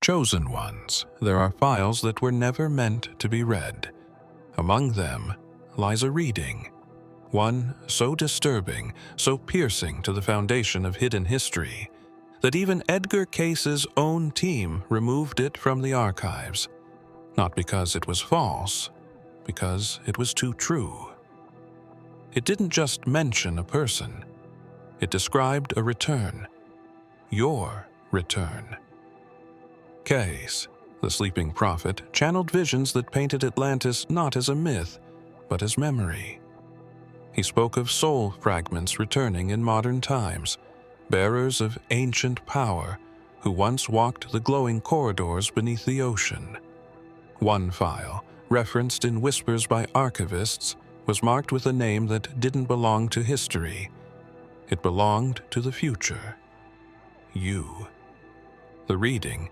chosen ones, there are files that were never meant to be read. Among them lies a reading, one so disturbing, so piercing to the foundation of hidden history, that even Edgar Cayce's own team removed it from the archives, not because it was false, because it was too true. It didn't just mention a person. It described a return. Your return. Cayce, the sleeping prophet, channeled visions that painted Atlantis not as a myth, but as memory. He spoke of soul fragments returning in modern times, bearers of ancient power who once walked the glowing corridors beneath the ocean. One file, referenced in whispers by archivists, was marked with a name that didn't belong to history. It belonged to the future. You. The reading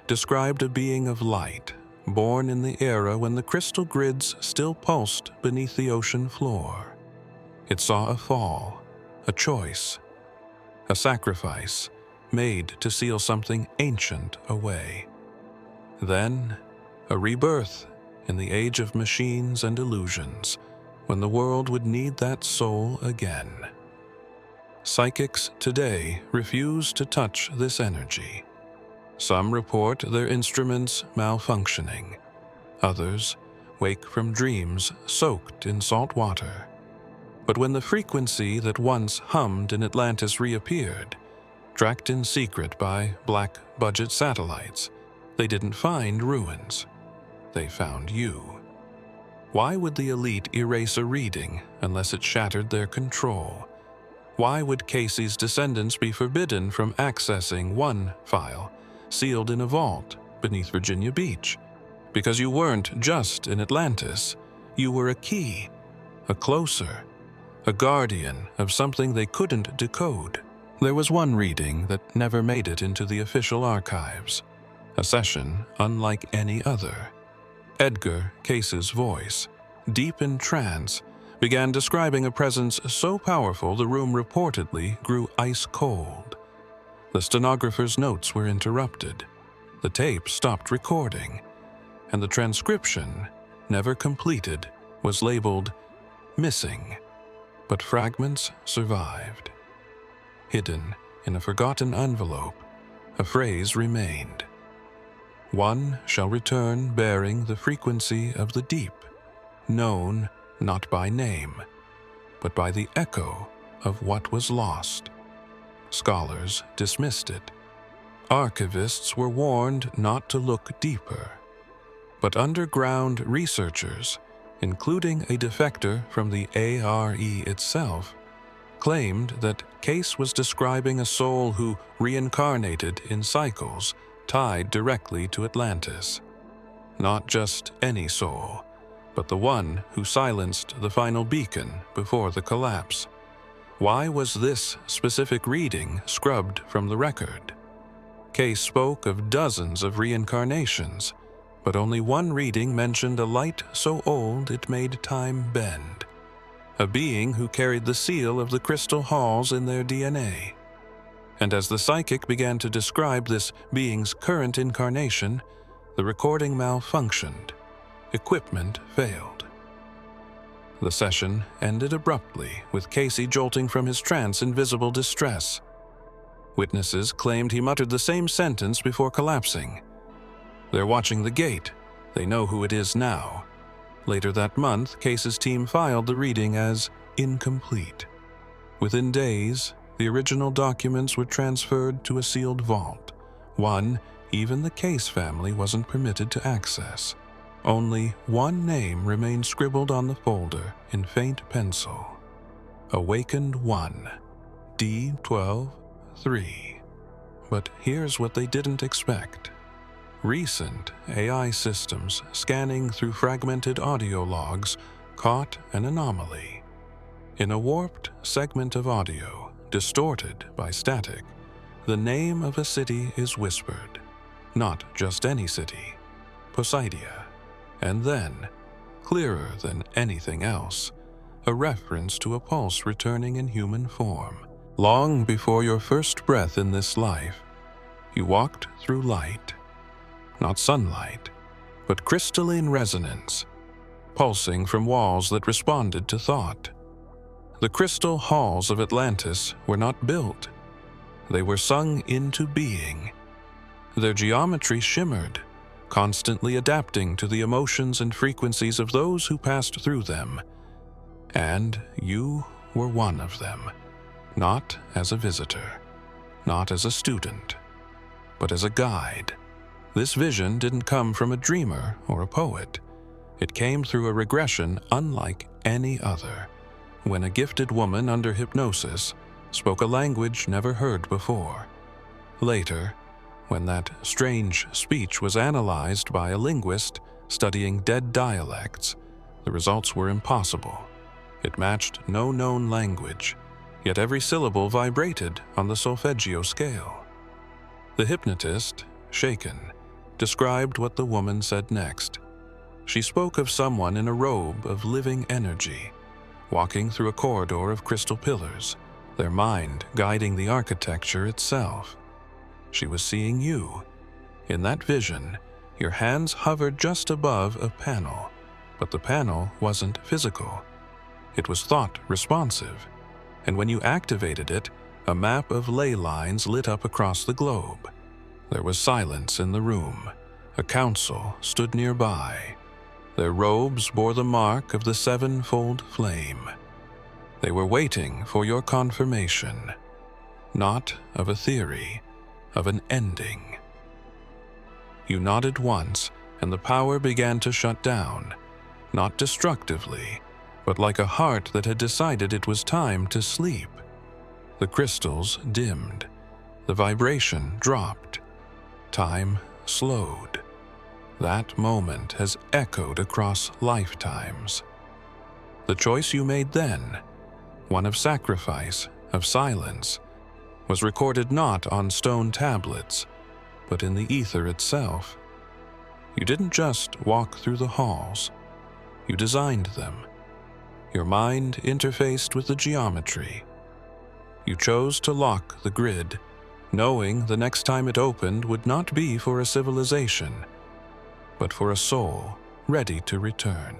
described a being of light, born in the era when the crystal grids still pulsed beneath the ocean floor. It saw a fall, a choice, a sacrifice made to seal something ancient away. Then, a rebirth in the age of machines and illusions, when the world would need that soul again. Psychics today refuse to touch this energy. Some report their instruments malfunctioning. Others wake from dreams soaked in salt water. But when the frequency that once hummed in Atlantis reappeared, tracked in secret by black-budget satellites, they didn't find ruins. They found you. Why would the elite erase a reading unless it shattered their control? Why would Cayce's descendants be forbidden from accessing one file, sealed in a vault beneath Virginia Beach? Because you weren't just in Atlantis. You were a key, a closer, a guardian of something they couldn't decode. There was one reading that never made it into the official archives, a session unlike any other. Edgar Cayce's voice, deep in trance, began describing a presence so powerful the room reportedly grew ice cold. The stenographer's notes were interrupted, the tape stopped recording, and the transcription, never completed, was labeled missing. But fragments survived. Hidden in a forgotten envelope, a phrase remained. One shall return bearing the frequency of the deep, known not by name, but by the echo of what was lost. Scholars dismissed it. Archivists were warned not to look deeper. But underground researchers, including a defector from the ARE itself, claimed that Cayce was describing a soul who reincarnated in cycles tied directly to Atlantis. Not just any soul, but the one who silenced the final beacon before the collapse. Why was this specific reading scrubbed from the record? Cayce spoke of dozens of reincarnations, but only one reading mentioned a light so old it made time bend. A being who carried the seal of the crystal halls in their DNA. And as the psychic began to describe this being's current incarnation, the recording malfunctioned. Equipment failed. The session ended abruptly, with Cayce jolting from his trance in visible distress. Witnesses claimed he muttered the same sentence before collapsing. They're watching the gate. They know who it is now. Later that month, Cayce's team filed the reading as incomplete. Within days, the original documents were transferred to a sealed vault, one even the Cayce family wasn't permitted to access. Only one name remained scribbled on the folder in faint pencil. Awakened 1, D12-3. But here's what they didn't expect. Recent AI systems scanning through fragmented audio logs caught an anomaly. In a warped segment of audio, distorted by static, the name of a city is whispered. Not just any city, Poseidia. And then, clearer than anything else, a reference to a pulse returning in human form. Long before your first breath in this life, you walked through light. not sunlight, but crystalline resonance, pulsing from walls that responded to thought. The crystal halls of Atlantis were not built. They were sung into being. Their geometry shimmered, constantly adapting to the emotions and frequencies of those who passed through them. And you were one of them, not as a visitor, not as a student, but as a guide. This vision didn't come from a dreamer or a poet. It came through a regression unlike any other, when a gifted woman under hypnosis spoke a language never heard before. Later, when that strange speech was analyzed by a linguist studying dead dialects, the results were impossible. It matched no known language, yet every syllable vibrated on the solfeggio scale. The hypnotist, shaken, described what the woman said next. She spoke of someone in a robe of living energy, walking through a corridor of crystal pillars, their mind guiding the architecture itself. She was seeing you. In that vision, your hands hovered just above a panel, but the panel wasn't physical. It was thought responsive, and when you activated it, a map of ley lines lit up across the globe. There was silence in the room. A council stood nearby. Their robes bore the mark of the sevenfold flame. They were waiting for your confirmation, not of a theory, of an ending. You nodded once, and the power began to shut down, not destructively, but like a heart that had decided it was time to sleep. The crystals dimmed. The vibration dropped. Time slowed. That moment has echoed across lifetimes. The choice you made then, one of sacrifice, of silence, was recorded not on stone tablets, but in the ether itself. You didn't just walk through the halls. You designed them. Your mind interfaced with the geometry. You chose to lock the grid, knowing the next time it opened would not be for a civilization, but for a soul ready to return.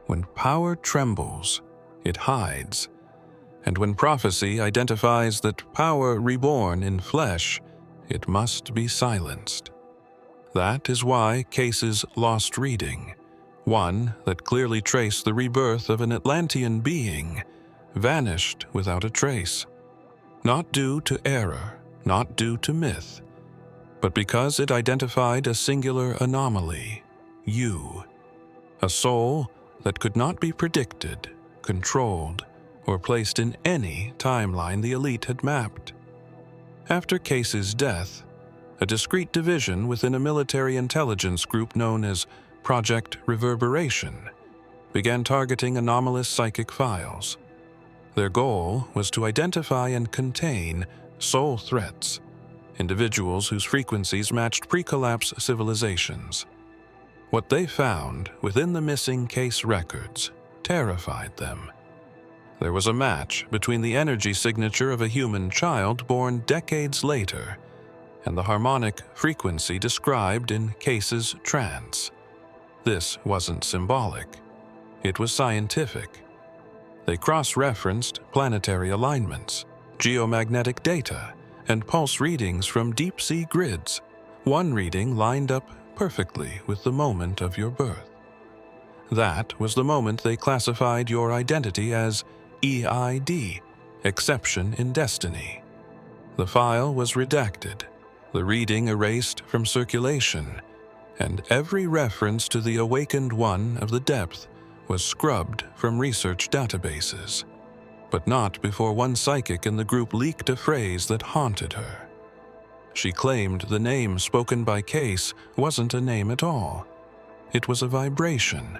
When power trembles, it hides, and when prophecy identifies that power reborn in flesh, it must be silenced. That is why Cayce's lost reading, one that clearly traced the rebirth of an Atlantean being, vanished without a trace, not due to error, not due to myth, but because it identified a singular anomaly, you, a soul that could not be predicted, controlled, or placed in any timeline the elite had mapped. After Cayce's death, a discrete division within a military intelligence group known as Project Reverberation began targeting anomalous psychic files. Their goal was to identify and contain soul threats, individuals whose frequencies matched pre-collapse civilizations. What they found within the missing Cayce records terrified them. There was a match between the energy signature of a human child born decades later and the harmonic frequency described in Cayce's trance. This wasn't symbolic. It was scientific. They cross-referenced planetary alignments, geomagnetic data, and pulse readings from deep-sea grids. One reading lined up perfectly with the moment of your birth. That was the moment they classified your identity as EID, Exception in Destiny. The file was redacted, the reading erased from circulation, and every reference to the awakened one of the depth was scrubbed from research databases. But not before one psychic in the group leaked a phrase that haunted her. She claimed the name spoken by Cayce wasn't a name at all. It was a vibration,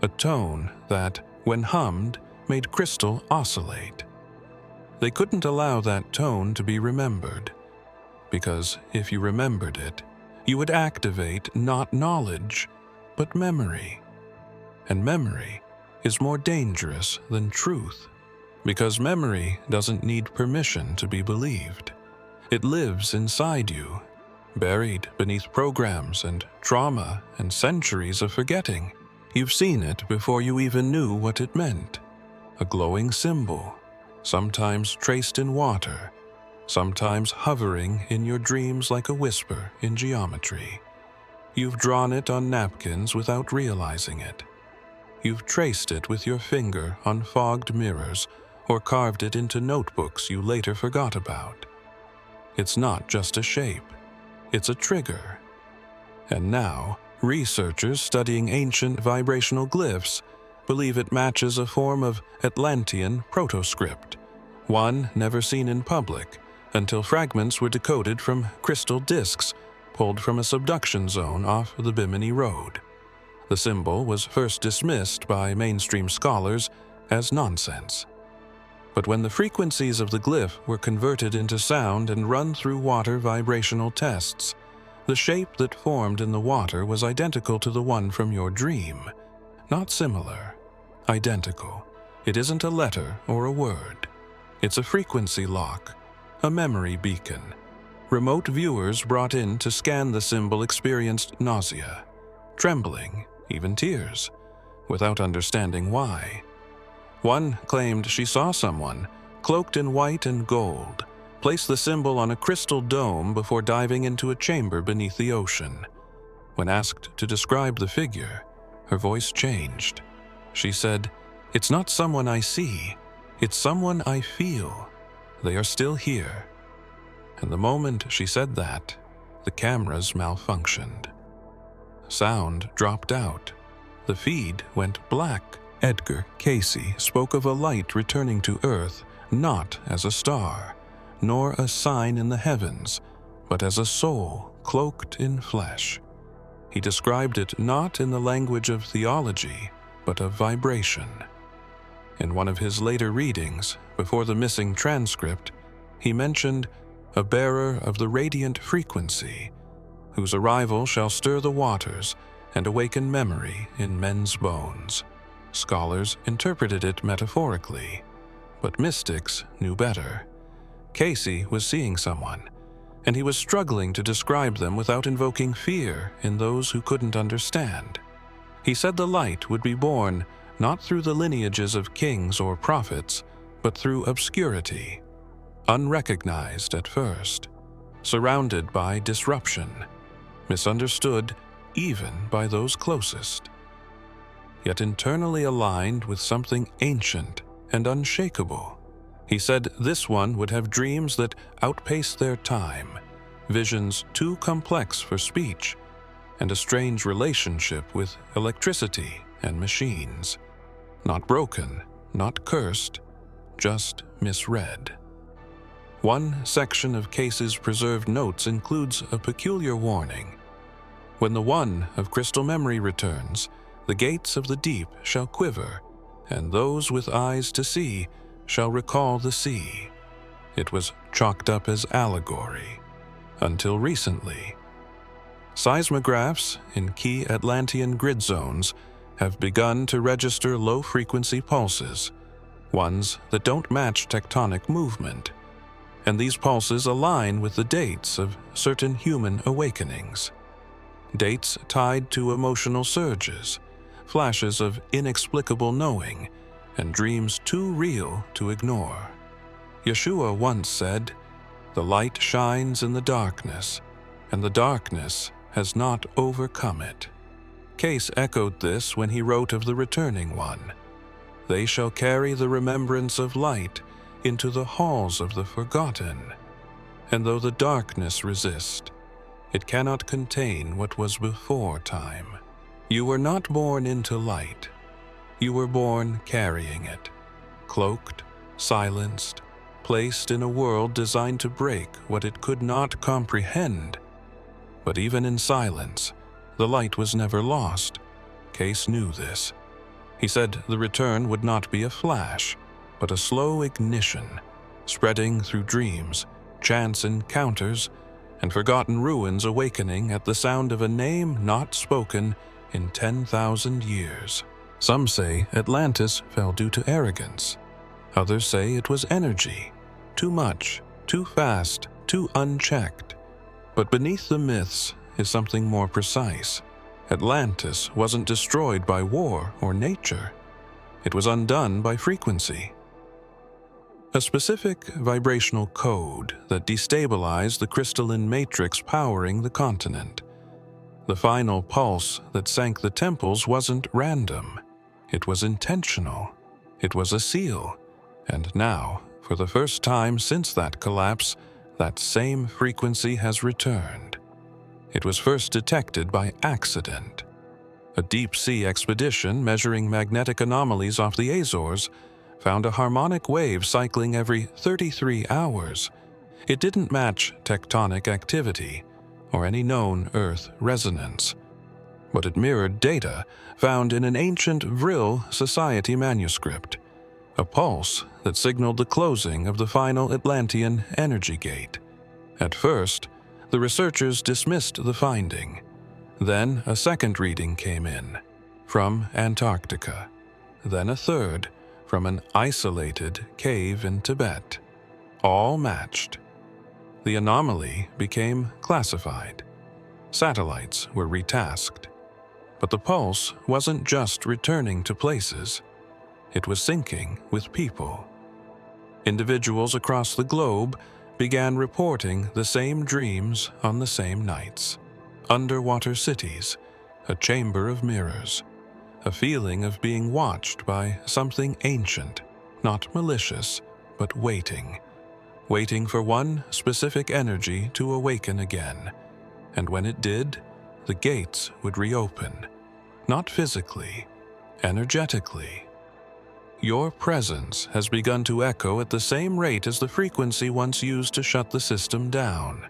a tone that, when hummed, made crystal oscillate. They couldn't allow that tone to be remembered, because if you remembered it, you would activate not knowledge, but memory. And memory is more dangerous than truth, because memory doesn't need permission to be believed. It lives inside you, Buried beneath programs and trauma and centuries of forgetting, you've seen it before you even knew what it meant. A glowing symbol, sometimes traced in water, sometimes hovering in your dreams like a whisper in geometry. You've drawn it on napkins without realizing it. You've traced it with your finger on fogged mirrors or carved it into notebooks you later forgot about. It's not just a shape, it's a trigger. And now, researchers studying ancient vibrational glyphs believe it matches a form of Atlantean protoscript, one never seen in public until fragments were decoded from crystal discs pulled from a subduction zone off the Bimini Road. The symbol was first dismissed by mainstream scholars as nonsense. But when the frequencies of the glyph were converted into sound and run through water vibrational tests, the shape that formed in the water was identical to the one from your dream. Not similar, identical. It isn't a letter or a word. It's a frequency lock, a memory beacon. Remote viewers brought in to scan the symbol experienced nausea, trembling, even tears, without understanding why. One claimed she saw someone, cloaked in white and gold, place the symbol on a crystal dome before diving into a chamber beneath the ocean. When asked to describe the figure, her voice changed. She said, "It's not someone I see, it's someone I feel. They are still here." And the moment she said that, the cameras malfunctioned. Sound dropped out. The feed went black. Edgar Cayce spoke of a light returning to Earth not as a star, nor a sign in the heavens, but as a soul cloaked in flesh. He described it not in the language of theology, but of vibration. In one of his later readings, before the missing transcript, he mentioned a bearer of the radiant frequency, whose arrival shall stir the waters and awaken memory in men's bones. Scholars interpreted it metaphorically, but mystics knew better. Cayce was seeing someone, and he was struggling to describe them without invoking fear in those who couldn't understand. He said the light would be born not through the lineages of kings or prophets, but through obscurity, unrecognized at first, surrounded by disruption, misunderstood even by those closest, yet internally aligned with something ancient and unshakable. He said this one would have dreams that outpaced their time, visions too complex for speech, and a strange relationship with electricity and machines. Not broken, not cursed, just misread. One section of Cayce's preserved notes includes a peculiar warning. When the one of crystal memory returns, the gates of the deep shall quiver, and those with eyes to see shall recall the sea. It was chalked up as allegory, until recently. Seismographs in key Atlantean grid zones have begun to register low-frequency pulses, ones that don't match tectonic movement, and these pulses align with the dates of certain human awakenings. Dates tied to emotional surges, flashes of inexplicable knowing, and dreams too real to ignore. Yeshua once said, "The light shines in the darkness, and the darkness has not overcome it." Cayce echoed this when he wrote of the returning one. "They shall carry the remembrance of light into the halls of the forgotten, and though the darkness resist, it cannot contain what was before time. You were not born into light. You were born carrying it, cloaked, silenced, placed in a world designed to break what it could not comprehend. But even in silence, the light was never lost." Cayce knew this. He said the return would not be a flash, but a slow ignition, spreading through dreams, chance encounters, and forgotten ruins awakening at the sound of a name not spoken in 10,000 years. Some say Atlantis fell due to arrogance. Others say it was energy, too much, too fast, too unchecked. But beneath the myths is something more precise. Atlantis wasn't destroyed by war or nature. It was undone by frequency. A specific vibrational code that destabilized the crystalline matrix powering the continent. The final pulse that sank the temples wasn't random. It was intentional. It was a seal. And now, for the first time since that collapse, that same frequency has returned. It was first detected by accident. A deep-sea expedition measuring magnetic anomalies off the Azores found a harmonic wave cycling every 33 hours. It didn't match tectonic activity or any known Earth resonance, but it mirrored data found in an ancient Vril Society manuscript, a pulse that signaled the closing of the final Atlantean energy gate. At first, the researchers dismissed the finding. Then a second reading came in, from Antarctica. Then a third, from an isolated cave in Tibet. All matched. The anomaly became classified. Satellites were retasked. But the pulse wasn't just returning to places. It was syncing with people. Individuals across the globe began reporting the same dreams on the same nights. Underwater cities, a chamber of mirrors, a feeling of being watched by something ancient, not malicious, but waiting for one specific energy to awaken again. And when it did, the gates would reopen, not physically, energetically. Your presence has begun to echo at the same rate as the frequency once used to shut the system down.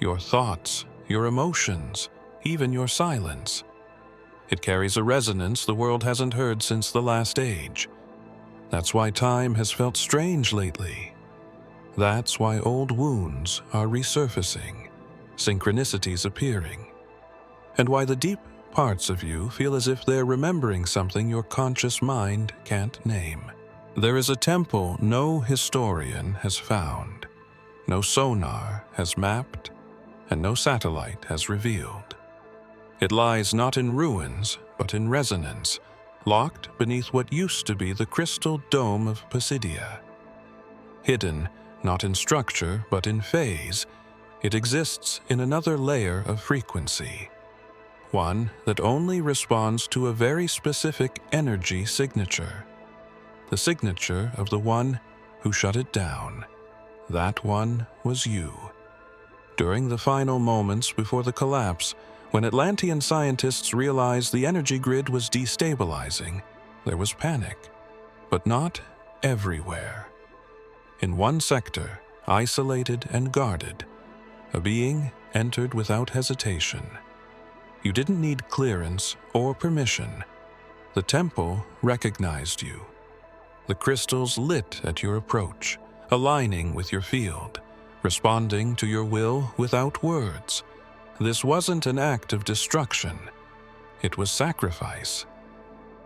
Your thoughts, your emotions, even your silence. It carries a resonance the world hasn't heard since the last age. That's why time has felt strange lately. That's why old wounds are resurfacing, synchronicities appearing, and why the deep parts of you feel as if they're remembering something your conscious mind can't name. There is a temple no historian has found, no sonar has mapped, and no satellite has revealed. It lies not in ruins, but in resonance, locked beneath what used to be the crystal dome of Pisidia. Hidden not in structure, but in phase, it exists in another layer of frequency, one that only responds to a very specific energy signature, the signature of the one who shut it down. That one was you. During the final moments before the collapse, when Atlantean scientists realized the energy grid was destabilizing, there was panic, but not everywhere. In one sector, isolated and guarded, a being entered without hesitation. You didn't need clearance or permission. The temple recognized you. The crystals lit at your approach, aligning with your field, responding to your will without words. This wasn't an act of destruction. It was sacrifice.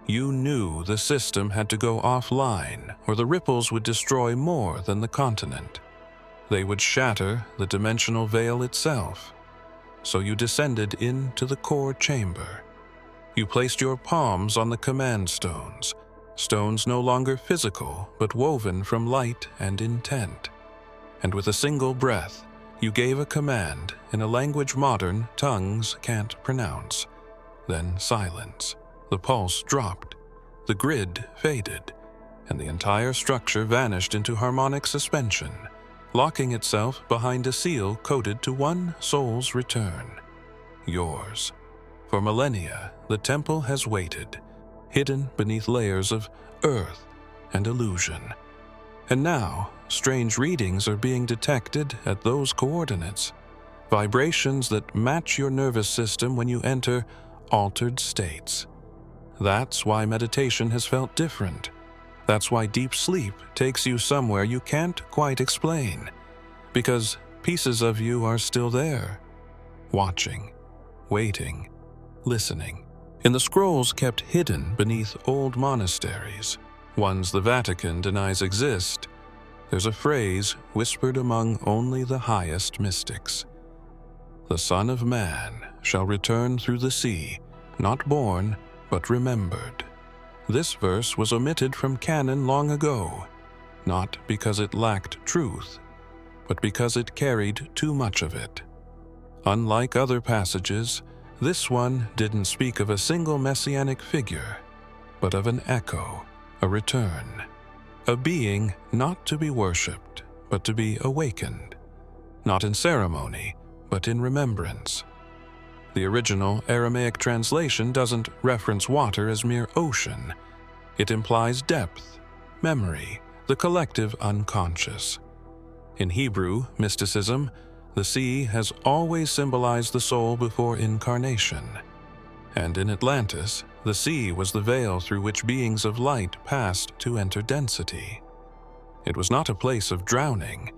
You knew the system had to go offline, or the ripples would destroy more than the continent. They would shatter the dimensional veil itself. So you descended into the core chamber. You placed your palms on the command stones, stones no longer physical, but woven from light and intent. And with a single breath, you gave a command in a language modern tongues can't pronounce. Then silence. The pulse dropped, the grid faded, and the entire structure vanished into harmonic suspension, locking itself behind a seal coded to one soul's return. Yours. For millennia, the temple has waited, hidden beneath layers of earth and illusion. And now, strange readings are being detected at those coordinates, vibrations that match your nervous system when you enter altered states. That's why meditation has felt different. That's why deep sleep takes you somewhere you can't quite explain, because pieces of you are still there, watching, waiting, listening. In the scrolls kept hidden beneath old monasteries, ones the Vatican denies exist, there's a phrase whispered among only the highest mystics. The Son of Man shall return through the sea, not born, but remembered. This verse was omitted from canon long ago, not because it lacked truth, but because it carried too much of it. Unlike other passages, this one didn't speak of a single messianic figure, but of an echo, a return, a being not to be worshipped, but to be awakened, not in ceremony, but in remembrance. The original Aramaic translation doesn't reference water as mere ocean. It implies depth, memory, the collective unconscious. In Hebrew mysticism, the sea has always symbolized the soul before incarnation. And in Atlantis, the sea was the veil through which beings of light passed to enter density. It was not a place of drowning,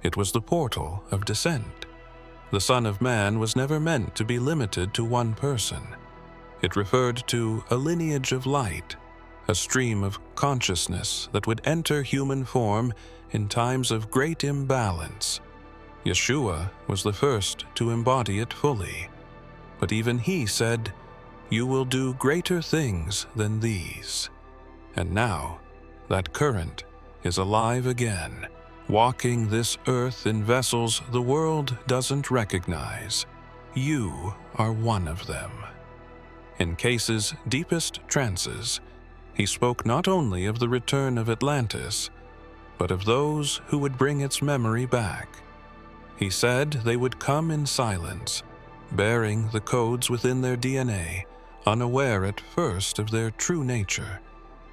it was the portal of descent. The Son of Man was never meant to be limited to one person. It referred to a lineage of light, a stream of consciousness that would enter human form in times of great imbalance. Yeshua was the first to embody it fully, but even he said, "You will do greater things than these." And now, that current is alive again, walking this earth in vessels the world doesn't recognize. You are one of them. In Cayce's deepest trances, he spoke not only of the return of Atlantis, but of those who would bring its memory back. He said they would come in silence, bearing the codes within their DNA, unaware at first of their true nature.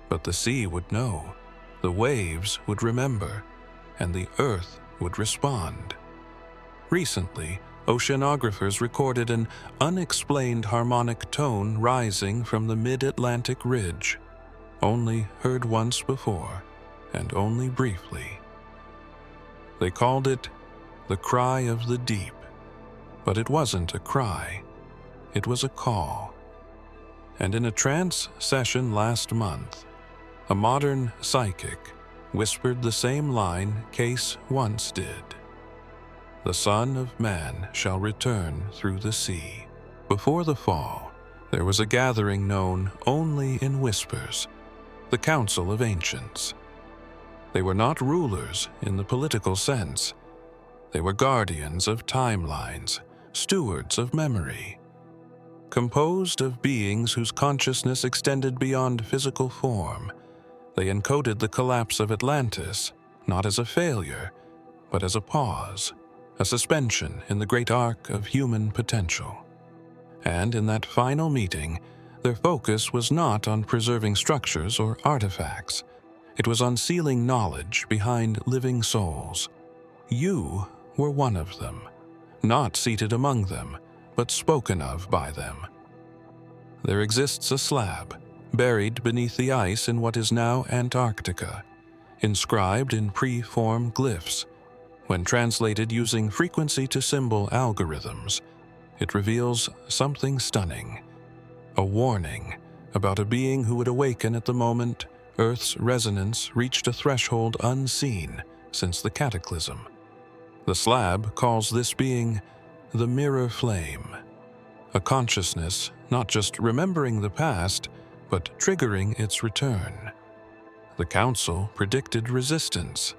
But the sea would know, the waves would remember, and the earth would respond. Recently, oceanographers recorded an unexplained harmonic tone rising from the mid-Atlantic ridge, only heard once before, and only briefly. They called it the cry of the deep, but it wasn't a cry, it was a call. And in a trance session last month, a modern psychic whispered the same line Cayce once did. The Son of Man shall return through the sea. Before the fall, there was a gathering known only in whispers, the Council of Ancients. They were not rulers in the political sense. They were guardians of timelines, stewards of memory. Composed of beings whose consciousness extended beyond physical form, they encoded the collapse of Atlantis not as a failure, but as a pause, a suspension in the great arc of human potential. And in that final meeting, their focus was not on preserving structures or artifacts. It was on sealing knowledge behind living souls. You were one of them, not seated among them, but spoken of by them. There exists a slab, buried beneath the ice in what is now Antarctica, inscribed in pre-form glyphs. When translated using frequency-to-symbol algorithms, it reveals something stunning, a warning about a being who would awaken at the moment Earth's resonance reached a threshold unseen since the cataclysm. The slab calls this being the mirror flame, a consciousness not just remembering the past, but triggering its return. The Council predicted resistance.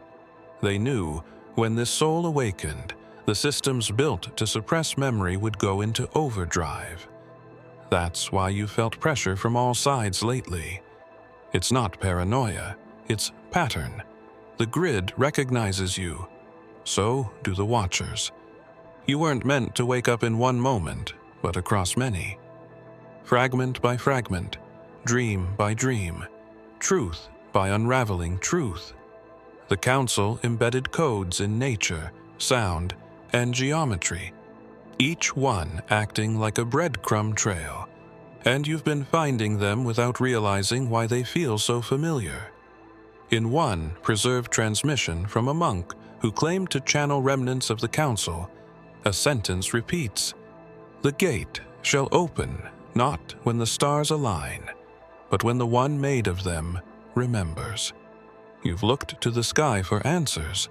They knew when this soul awakened, the systems built to suppress memory would go into overdrive. That's why you felt pressure from all sides lately. It's not paranoia, it's pattern. The grid recognizes you. So do the Watchers. You weren't meant to wake up in one moment, but across many. Fragment by fragment, dream by dream, truth by unraveling truth. The Council embedded codes in nature, sound, and geometry, each one acting like a breadcrumb trail, and you've been finding them without realizing why they feel so familiar. In one preserved transmission from a monk who claimed to channel remnants of the Council, a sentence repeats, "The gate shall open not when the stars align, but when the one made of them remembers." You've looked to the sky for answers,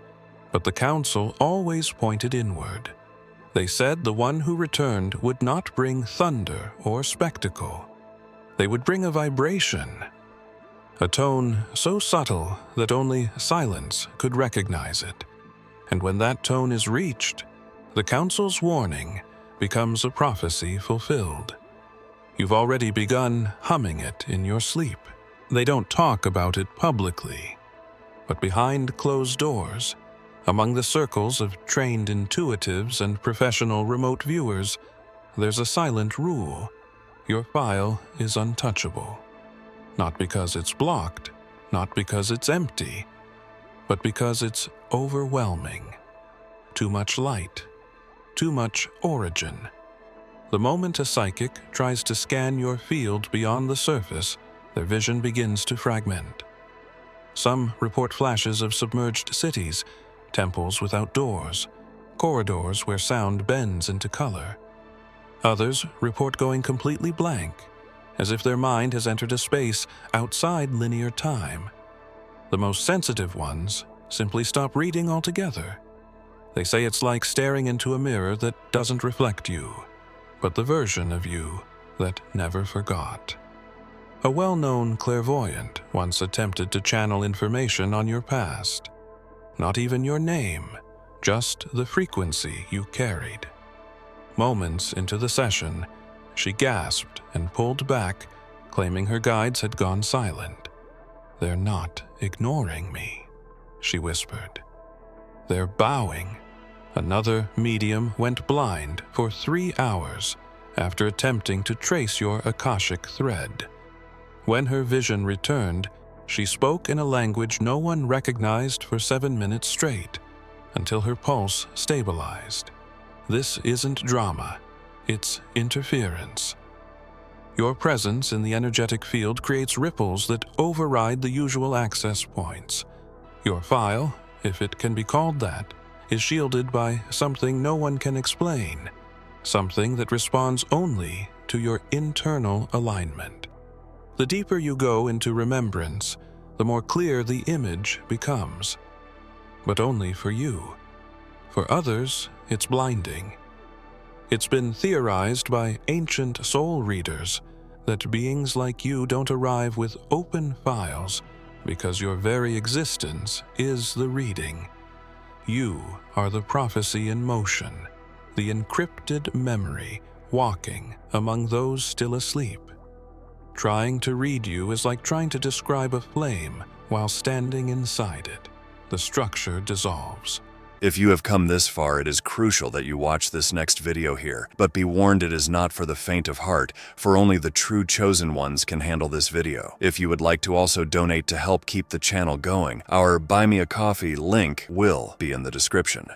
but the Council always pointed inward. They said the one who returned would not bring thunder or spectacle. They would bring a vibration, a tone so subtle that only silence could recognize it. And when that tone is reached, the council's warning becomes a prophecy fulfilled. You've already begun humming it in your sleep. They don't talk about it publicly, but behind closed doors, among the circles of trained intuitives and professional remote viewers, there's a silent rule. Your file is untouchable. Not because it's blocked, not because it's empty, but because it's overwhelming. Too much light, too much origin. The moment a psychic tries to scan your field beyond the surface, their vision begins to fragment. Some report flashes of submerged cities, temples without doors, corridors where sound bends into color. Others report going completely blank, as if their mind has entered a space outside linear time. The most sensitive ones simply stop reading altogether. They say it's like staring into a mirror that doesn't reflect you, but the version of you that never forgot. A well-known clairvoyant once attempted to channel information on your past. Not even your name, just the frequency you carried. Moments into the session, she gasped and pulled back, claiming her guides had gone silent. "They're not ignoring me," she whispered. "They're bowing." Another medium went blind for 3 hours after attempting to trace your Akashic thread. When her vision returned, she spoke in a language no one recognized for 7 minutes straight, until her pulse stabilized. This isn't drama, it's interference. Your presence in the energetic field creates ripples that override the usual access points. Your file, if it can be called that, is shielded by something no one can explain, something that responds only to your internal alignment. The deeper you go into remembrance, the more clear the image becomes. But only for you. For others, it's blinding. It's been theorized by ancient soul readers that beings like you don't arrive with open files because your very existence is the reading. You are the prophecy in motion, the encrypted memory walking among those still asleep. Trying to read you is like trying to describe a flame while standing inside it. The structure dissolves. If you have come this far, it is crucial that you watch this next video here. But be warned, it is not for the faint of heart, for only the true chosen ones can handle this video. If you would like to also donate to help keep the channel going, our Buy Me a Coffee link will be in the description.